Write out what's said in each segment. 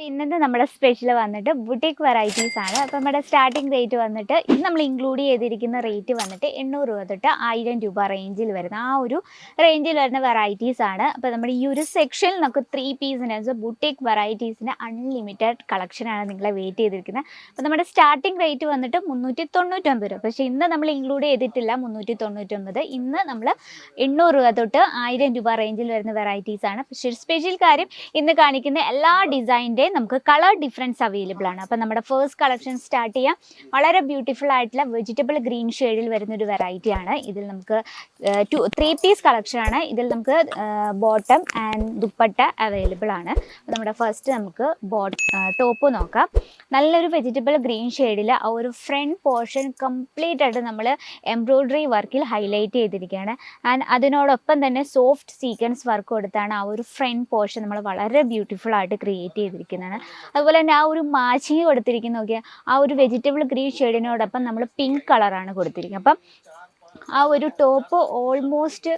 ഇന്നത്തെ നമ്മുടെ സ്പെഷ്യൽ വന്നിട്ട് ബുട്ടീക്ക് വെറൈറ്റീസ് ആണ്. അപ്പോൾ നമ്മുടെ സ്റ്റാർട്ടിംഗ് റേറ്റ് വന്നിട്ട് ഇത് നമ്മൾ ഇൻക്ലൂഡ് ചെയ്തിരിക്കുന്ന റേറ്റ് വന്നിട്ട് 800 രൂപ തൊട്ട് 1000 രൂപ റേഞ്ചിൽ വരുന്ന ആ ഒരു റേഞ്ചിൽ വരുന്ന വെറൈറ്റീസ് ആണ്. അപ്പോൾ നമ്മുടെ ഈ ഒരു സെക്ഷനിൽ നമുക്ക് 3 പീസിന് ബുട്ടീക്ക് വെറൈറ്റീസിന് അൺലിമിറ്റഡ് കളക്ഷനാണ് നിങ്ങളെ വെയിറ്റ് ചെയ്തിരിക്കുന്നത്. അപ്പോൾ നമ്മുടെ സ്റ്റാർട്ടിംഗ് റേറ്റ് വന്നിട്ട് 399 രൂപ. പക്ഷേ ഇന്ന് നമ്മൾ ഇൻക്ലൂഡ് ചെയ്തിട്ടില്ല 399. ഇന്ന് നമ്മൾ 800 രൂപ തൊട്ട് 1000 രൂപ റേഞ്ചിൽ വരുന്ന വെറൈറ്റീസ് ആണ്. പക്ഷേ സ്പെഷ്യൽ കാര്യം ഇന്ന് കാണിക്കുന്ന എല്ലാ ഡിസൈൻ്റെ നമുക്ക് കളർ ഡിഫറൻസ് അവൈലബിൾ ആണ്. അപ്പോൾ നമ്മുടെ ഫസ്റ്റ് കളക്ഷൻ സ്റ്റാർട്ട് ചെയ്യാം. വളരെ ബ്യൂട്ടിഫുൾ ആയിട്ടുള്ള വെജിറ്റബിൾ ഗ്രീൻ ഷെയ്ഡിൽ വരുന്നൊരു വെറൈറ്റി ആണ്. ഇതിൽ നമുക്ക് 3 പീസ് കളക്ഷൻ ആണ്. ഇതിൽ നമുക്ക് ബോട്ടം ആൻഡ് ദുപ്പട്ട അവൈലബിൾ ആണ്. നമ്മുടെ ഫസ്റ്റ് നമുക്ക് ടോപ്പ് നോക്കാം. നല്ലൊരു വെജിറ്റബിൾ ഗ്രീൻ ഷെയ്ഡിൽ ആ ഒരു ഫ്രണ്ട് പോർഷൻ കംപ്ലീറ്റ് ആയിട്ട് നമ്മൾ എംബ്രോയ്ഡറി വർക്കിൽ ഹൈലൈറ്റ് ചെയ്തിരിക്കുകയാണ്. ആൻഡ് അതിനോടൊപ്പം തന്നെ സോഫ്റ്റ് സീക്വൻസ് വർക്ക് കൊടുത്താണ് ആ ഒരു ഫ്രണ്ട് പോർഷൻ നമ്മൾ വളരെ ബ്യൂട്ടിഫുൾ ആയിട്ട് ക്രിയേറ്റ് ചെയ്തിരിക്കുന്നത്. അതുപോലെ തന്നെ ആ ഒരു മാച്ചിങ് കൊടുത്തിരിക്കുന്ന നോക്കിയാൽ ആ ഒരു വെജിറ്റബിൾ ഗ്രീൻ ഷെയ്ഡിനോടൊപ്പം നമ്മൾ പിങ്ക് കളറാണ് കൊടുത്തിരിക്കുന്നത്. അപ്പം ആ ഒരു ടോപ്പ് ഓൾമോസ്റ്റ്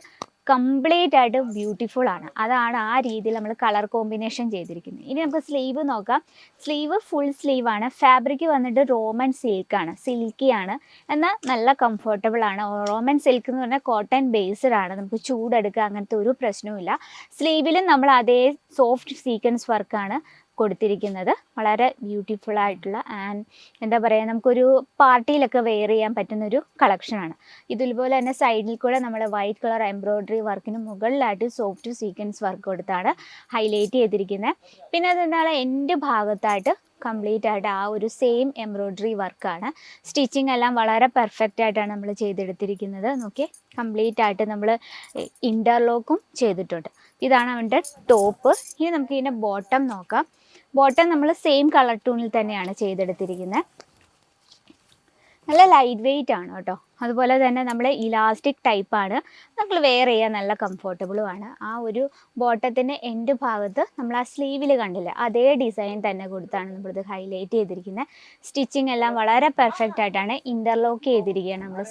കംപ്ലീറ്റ് ആയിട്ട് ബ്യൂട്ടിഫുൾ ആണ്. അതാണ് ആ രീതിയിൽ നമ്മൾ കളർ കോമ്പിനേഷൻ ചെയ്തിരിക്കുന്നത്. ഇനി നമുക്ക് സ്ലീവ് നോക്കാം. സ്ലീവ് ഫുൾ സ്ലീവ് ആണ്. ഫാബ്രിക് വന്നിട്ട് റോമൻ സിൽക്കാണ്, സിൽക്കിയാണ്, എന്നാൽ നല്ല കംഫർട്ടബിൾ ആണ്. റോമൻ സിൽക്ക് എന്ന് പറഞ്ഞാൽ കോട്ടൺ ബേസ്ഡ് ആണ്. നമുക്ക് ചൂടെടുക്കുക അങ്ങനത്തെ ഒരു പ്രശ്നവുമില്ല. സ്ലീവിലും നമ്മൾ അതേ സോഫ്റ്റ് സീക്വൻസ് വർക്കാണ് കൊടുത്തിരിക്കുന്നത്. വളരെ ബ്യൂട്ടിഫുൾ ആയിട്ടുള്ള ആൻഡ് എന്താ പറയുക, നമുക്കൊരു പാർട്ടിയിലൊക്കെ വെയർ ചെയ്യാൻ പറ്റുന്നൊരു കളക്ഷനാണ്. ഇതുപോലെ തന്നെ സൈഡിൽ കൂടെ നമ്മൾ വൈറ്റ് കളർ എംബ്രോയ്ഡറി വർക്കിന് മുകളിലായിട്ട് സോഫ്റ്റ് സീക്വൻസ് വർക്ക് കൊടുത്താണ് ഹൈലൈറ്റ് ചെയ്തിരിക്കുന്നത്. പിന്നെ അതെന്താണ് എൻ്റെ ഭാഗത്തായിട്ട് കംപ്ലീറ്റ് ആയിട്ട് ആ ഒരു സെയിം എംബ്രോയ്ഡറി വർക്കാണ്. സ്റ്റിച്ചിങ് എല്ലാം വളരെ പെർഫെക്റ്റ് ആയിട്ടാണ് നമ്മൾ ചെയ്തെടുത്തിരിക്കുന്നത്. നോക്കി കംപ്ലീറ്റ് ആയിട്ട് നമ്മൾ ഇൻ്റർലോക്കും ചെയ്തിട്ടുണ്ട്. ഇതാണ് അവൻ്റെ ടോപ്പ്. ഇനി നമുക്ക് ഇതിൻ്റെ ബോട്ടം നോക്കാം. ബോട്ടം നമ്മൾ സെയിം കളർ ടൂണിൽ തന്നെയാണ് ചെയ്തെടുത്തിരിക്കുന്നത്. നല്ല ലൈറ്റ് വെയിറ്റ് ആണ് കേട്ടോ. അതുപോലെ തന്നെ നമ്മൾ ഇലാസ്റ്റിക് ടൈപ്പാണ്. നമ്മൾ വെയർ ചെയ്യാൻ നല്ല കംഫർട്ടബിളുമാണ്. ആ ഒരു ബോട്ടത്തിൻ്റെ എൻഡ് ഭാഗത്ത് നമ്മൾ ആ സ്ലീവിൽ കണ്ടില്ല അതേ ഡിസൈൻ തന്നെ കൊടുത്താണ് നമ്മളിത് ഹൈലൈറ്റ് ചെയ്തിരിക്കുന്നത്. സ്റ്റിച്ചിങ് എല്ലാം വളരെ പെർഫെക്റ്റ് ആയിട്ടാണ് ഇൻ്റർലോക്ക് ചെയ്തിരിക്കുകയാണ് നമ്മൾ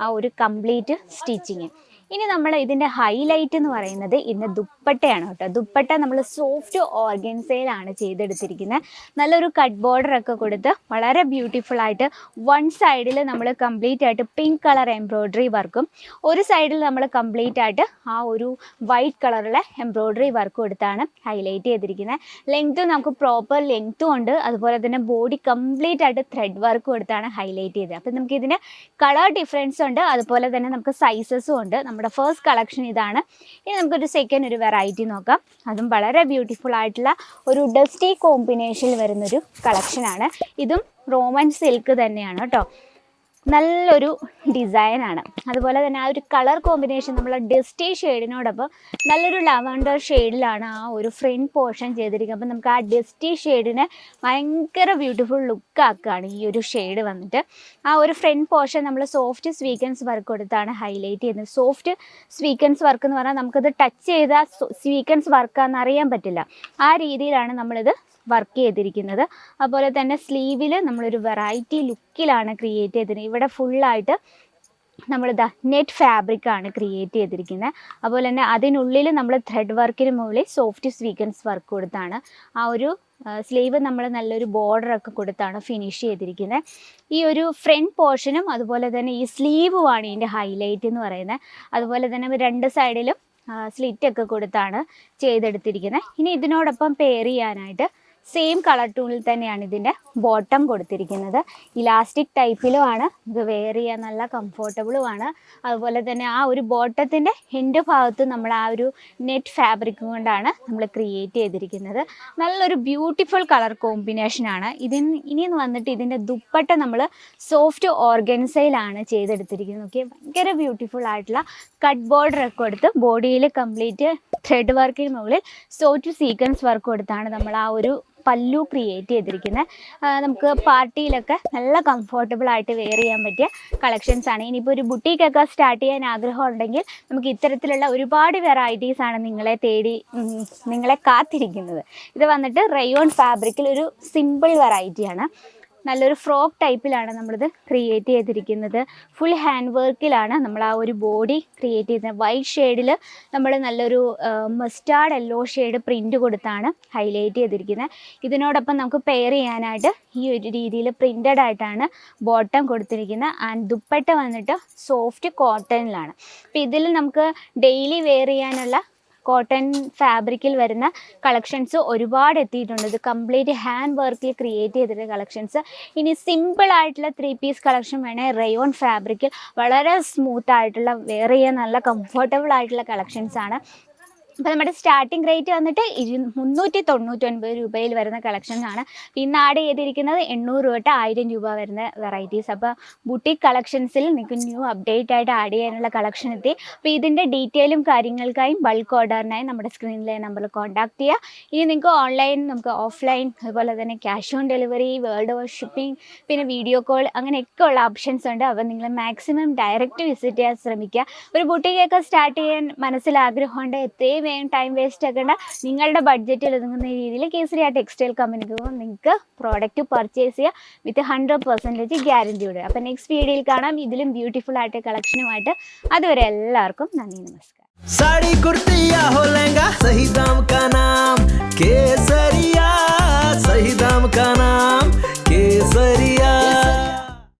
ആ ഒരു കംപ്ലീറ്റ് സ്റ്റിച്ചിങ്. ഇനി നമ്മൾ ഇതിൻ്റെ ഹൈലൈറ്റ് എന്ന് പറയുന്നത് ഇതിൻ്റെ ദുപ്പട്ടയാണ് കേട്ടോ. ദുപ്പട്ട നമ്മൾ സോഫ്റ്റ് ഓർഗൻസയിലാണ് ചെയ്തെടുത്തിരിക്കുന്നത്. നല്ലൊരു കട്ട് ബോർഡറൊക്കെ കൊടുത്ത് വളരെ ബ്യൂട്ടിഫുൾ ആയിട്ട് വൺ സൈഡിൽ നമ്മൾ കംപ്ലീറ്റ് ആയിട്ട് പിങ്ക് കളർ എംബ്രോയ്ഡറി വർക്കും ഒരു സൈഡിൽ നമ്മൾ കംപ്ലീറ്റ് ആയിട്ട് ആ ഒരു വൈറ്റ് കളറുള്ള എംബ്രോയ്ഡറി വർക്ക് കൊടുത്താണ് ഹൈലൈറ്റ് ചെയ്തിരിക്കുന്നത്. ലെങ്ത്തും നമുക്ക് പ്രോപ്പർ ലെങ്ത്തും ഉണ്ട്. അതുപോലെ തന്നെ ബോഡി കംപ്ലീറ്റ് ആയിട്ട് ത്രെഡ് വർക്ക് കൊടുത്താണ് ഹൈലൈറ്റ് ചെയ്തത്. അപ്പം നമുക്ക് ഇതിന് കളർ ഡിഫറൻസ് ഉണ്ട്. അതുപോലെ തന്നെ നമുക്ക് സൈസസും ഉണ്ട്. നമ്മുടെ ഫസ്റ്റ് കളക്ഷൻ ഇതാണ്. ഇനി നമുക്കൊരു സെക്കൻഡ് ഒരു വെറൈറ്റി നോക്കാം. അതും വളരെ ബ്യൂട്ടിഫുൾ ആയിട്ടുള്ള ഒരു ഡസ്റ്റി കോമ്പിനേഷനിൽ വരുന്നൊരു കളക്ഷനാണ്. ഇതും റോമൻ സിൽക്ക് തന്നെയാണ് കേട്ടോ. നല്ലൊരു ഡിസൈനാണ്. അതുപോലെ തന്നെ ആ ഒരു കളർ കോമ്പിനേഷൻ നമ്മൾ ഡസ്റ്റി ഷെയ്ഡിനോടൊപ്പം നല്ലൊരു ലവൻഡർ ഷെയ്ഡിലാണ് ആ ഒരു ഫ്രണ്ട് പോർഷൻ ചെയ്തിരിക്കുന്നത്. അപ്പം നമുക്ക് ആ ഡസ്റ്റി ഷെയ്ഡിനെ ഭയങ്കര ബ്യൂട്ടിഫുൾ ലുക്കാക്കുകയാണ് ഈ ഒരു ഷെയ്ഡ് വന്നിട്ട്. ആ ഒരു ഫ്രണ്ട് പോർഷൻ നമ്മൾ സോഫ്റ്റ് സ്വീക്വൻസ് വർക്ക് കൊടുത്താണ് ഹൈലൈറ്റ് ചെയ്യുന്നത്. സോഫ്റ്റ് സ്വീക്വൻസ് വർക്ക് എന്ന് പറഞ്ഞാൽ നമുക്കത് ടച്ച് ചെയ്താൽ സ്വീക്വൻസ് വർക്കാണെന്ന് അറിയാൻ പറ്റില്ല. ആ രീതിയിലാണ് നമ്മളിത് വർക്ക് ചെയ്തിരിക്കുന്നത്. അതുപോലെ തന്നെ സ്ലീവിൽ നമ്മളൊരു വെറൈറ്റി ലുക്കിലാണ് ക്രിയേറ്റ് ചെയ്തിരിക്കുന്നത്. ഇവിടെ ഫുള്ളായിട്ട് നമ്മളിതാ നെറ്റ് ഫാബ്രിക്കാണ് ക്രിയേറ്റ് ചെയ്തിരിക്കുന്നത്. അതുപോലെ തന്നെ അതിനുള്ളിൽ നമ്മൾ ത്രെഡ് വർക്കിന് മുകളിൽ സോഫ്റ്റ് സ്വീക്വൻസ് വർക്ക് കൊടുത്താണ് ആ ഒരു സ്ലീവ് നമ്മൾ നല്ലൊരു ബോർഡറൊക്കെ കൊടുത്താണ് ഫിനിഷ് ചെയ്തിരിക്കുന്നത്. ഈ ഒരു ഫ്രണ്ട് പോർഷനും അതുപോലെ തന്നെ ഈ സ്ലീവുമാണ് ഇതിൻ്റെ ഹൈലൈറ്റ് എന്ന് പറയുന്നത്. അതുപോലെ തന്നെ രണ്ട് സൈഡിലും സ്ലിറ്റൊക്കെ കൊടുത്താണ് ചെയ്തെടുത്തിരിക്കുന്നത്. ഇനി ഇതിനോടൊപ്പം പെയർ ചെയ്യാനായിട്ട് സെയിം കളർ ടൂണിൽ തന്നെയാണ് ഇതിൻ്റെ ബോട്ടം കൊടുത്തിരിക്കുന്നത്. ഇലാസ്റ്റിക് ടൈപ്പിലുമാണ്. ഇത് വെയർ ചെയ്യാൻ നല്ല കംഫർട്ടബിളുമാണ്. അതുപോലെ തന്നെ ആ ഒരു ബോട്ടത്തിൻ്റെ എൻഡ് ഭാഗത്ത് നമ്മൾ ആ ഒരു നെറ്റ് ഫാബ്രിക് കൊണ്ടാണ് നമ്മൾ ക്രിയേറ്റ് ചെയ്തിരിക്കുന്നത്. നല്ലൊരു ബ്യൂട്ടിഫുൾ കളർ കോമ്പിനേഷനാണ്. ഇനി വന്നിട്ട് ഇതിൻ്റെ ദുപ്പട്ട നമ്മൾ സോഫ്റ്റ് ഓർഗൻസയിലാണ് ചെയ്തെടുത്തിരിക്കുന്നത്. നോക്കി ഭയങ്കര ബ്യൂട്ടിഫുൾ ആയിട്ടുള്ള കട്ട് ബോർഡറൊക്കെ കൊടുത്ത് ബോഡിയിൽ കംപ്ലീറ്റ് ത്രെഡ് വർക്കിന് മുകളിൽ സോഫ്റ്റ് സീക്വൻസ് വർക്ക് കൊടുത്താണ് നമ്മൾ ആ ഒരു പല്ലു ക്രിയേറ്റ് ചെയ്തിരിക്കുന്നത്. നമുക്ക് പാർട്ടിയിലൊക്കെ നല്ല കംഫർട്ടബിൾ ആയിട്ട് വെയർ ചെയ്യാൻ പറ്റിയ കളക്ഷൻസാണ്. ഇനിയിപ്പോൾ ഒരു ബുട്ടീക്കൊക്കെ സ്റ്റാർട്ട് ചെയ്യാൻ ആഗ്രഹം ഉണ്ടെങ്കിൽ നമുക്ക് ഇത്തരത്തിലുള്ള ഒരുപാട് വെറൈറ്റീസാണ് നിങ്ങളെ കാത്തിരിക്കുന്നത്. ഇത് വന്നിട്ട് റയോൺ ഫാബ്രിക്കിൽ ഒരു സിമ്പിൾ വെറൈറ്റിയാണ്. നല്ലൊരു ഫ്രോക്ക് ടൈപ്പിലാണ് നമ്മളിത് ക്രിയേറ്റ് ചെയ്തിരിക്കുന്നത്. ഫുൾ ഹാൻഡ് വർക്കിലാണ് നമ്മൾ ആ ഒരു ബോഡി ക്രിയേറ്റ് ചെയ്തത്. വൈറ്റ് ഷെയ്ഡിൽ നമ്മൾ നല്ലൊരു മസ്റ്റാർഡ് യെല്ലോ ഷെയ്ഡ് പ്രിൻ്റ് കൊടുത്താണ് ഹൈലൈറ്റ് ചെയ്തിരിക്കുന്നത്. ഇതിനോടൊപ്പം നമുക്ക് പെയർ ചെയ്യാനായിട്ട് ഈ ഒരു രീതിയിൽ പ്രിൻ്റഡ് ആയിട്ടാണ് ബോട്ടം കൊടുത്തിരിക്കുന്നത്. ആൻഡ് ദുപ്പട്ട വന്നിട്ട് സോഫ്റ്റ് കോട്ടണിലാണ്. അപ്പോൾ ഇതിൽ നമുക്ക് ഡെയിലി വെയർ ചെയ്യാനുള്ള കോട്ടൺ ഫാബ്രിക്കിൽ വരുന്ന കളക്ഷൻസ് ഒരുപാട് എത്തിയിട്ടുണ്ട്. ഇത് കംപ്ലീറ്റ് ഹാൻഡ് വർക്കിൽ ക്രിയേറ്റ് ചെയ്തിട്ടുള്ള കളക്ഷൻസ്. ഇനി സിമ്പിൾ ആയിട്ടുള്ള 3 പീസ് കളക്ഷൻ വേണേൽ റയോൺ ഫാബ്രിക്കിൽ വളരെ സ്മൂത്ത് ആയിട്ടുള്ള വെയർ ചെയ്യാൻ നല്ല കംഫർട്ടബിൾ ആയിട്ടുള്ള കളക്ഷൻസ് ആണ്. അപ്പോൾ നമ്മുടെ സ്റ്റാർട്ടിംഗ് റേറ്റ് വന്നിട്ട് 399 രൂപയിൽ വരുന്ന കളക്ഷനാണ്. ഇന്ന് ആഡ് ചെയ്തിരിക്കുന്നത് 800 രൂപ തൊട്ട് 1000 രൂപ വരുന്ന വെറൈറ്റീസ്. അപ്പോൾ ബുട്ടീക്ക് കളക്ഷൻസിൽ നിങ്ങൾക്ക് ന്യൂ അപ്ഡേറ്റ് ആയിട്ട് ആഡ് ചെയ്യാനുള്ള കളക്ഷൻ എത്തി. അപ്പോൾ ഇതിൻ്റെ ഡീറ്റെയിലും കാര്യങ്ങൾക്കായും ബൾക്ക് ഓർഡറിനായി നമ്മുടെ സ്ക്രീനിലെ നമ്പറിൽ കോൺടാക്ട് ചെയ്യുക. ഇനി നിങ്ങൾക്ക് ഓൺലൈൻ, നമുക്ക് ഓഫ്ലൈൻ, അതുപോലെ തന്നെ cash on delivery, world over shipping, പിന്നെ വീഡിയോ കോൾ, അങ്ങനെയൊക്കെ ഉള്ള ഓപ്ഷൻസ് ഉണ്ട്. അപ്പോൾ നിങ്ങൾ മാക്സിമം ഡയറക്റ്റ് വിസിറ്റ് ചെയ്യാൻ ശ്രമിക്കുക. ഒരു ബുട്ടീക്കൊക്കെ സ്റ്റാർട്ട് ചെയ്യാൻ മനസ്സിൽ ആഗ്രഹമുണ്ട്, എത്രയും ടൈം വേസ്റ്റ് ആക്കേണ്ട, നിങ്ങളുടെ ബഡ്ജറ്റിൽ ഒതുങ്ങുന്ന രീതിയിൽ കേസരിയ ടെക്സ്റ്റൈൽ കമ്പനിക്ക് നിങ്ങൾക്ക് പ്രോഡക്റ്റ് പർച്ചേസ് ചെയ്യുക വിത്ത് 100% ഗ്യാരൻറ്റിയോടെ. അപ്പോൾ നെക്സ്റ്റ് വീഡിയോയിൽ കാണാം ഇതിലും ബ്യൂട്ടിഫുൾ ആയിട്ട് കളക്ഷനുമായിട്ട്. അതുവരെ എല്ലാവർക്കും നന്ദി, നമസ്കാരം. साड़ी कुर्ती या हो लहंगा, सही दाम का नाम केसरिया।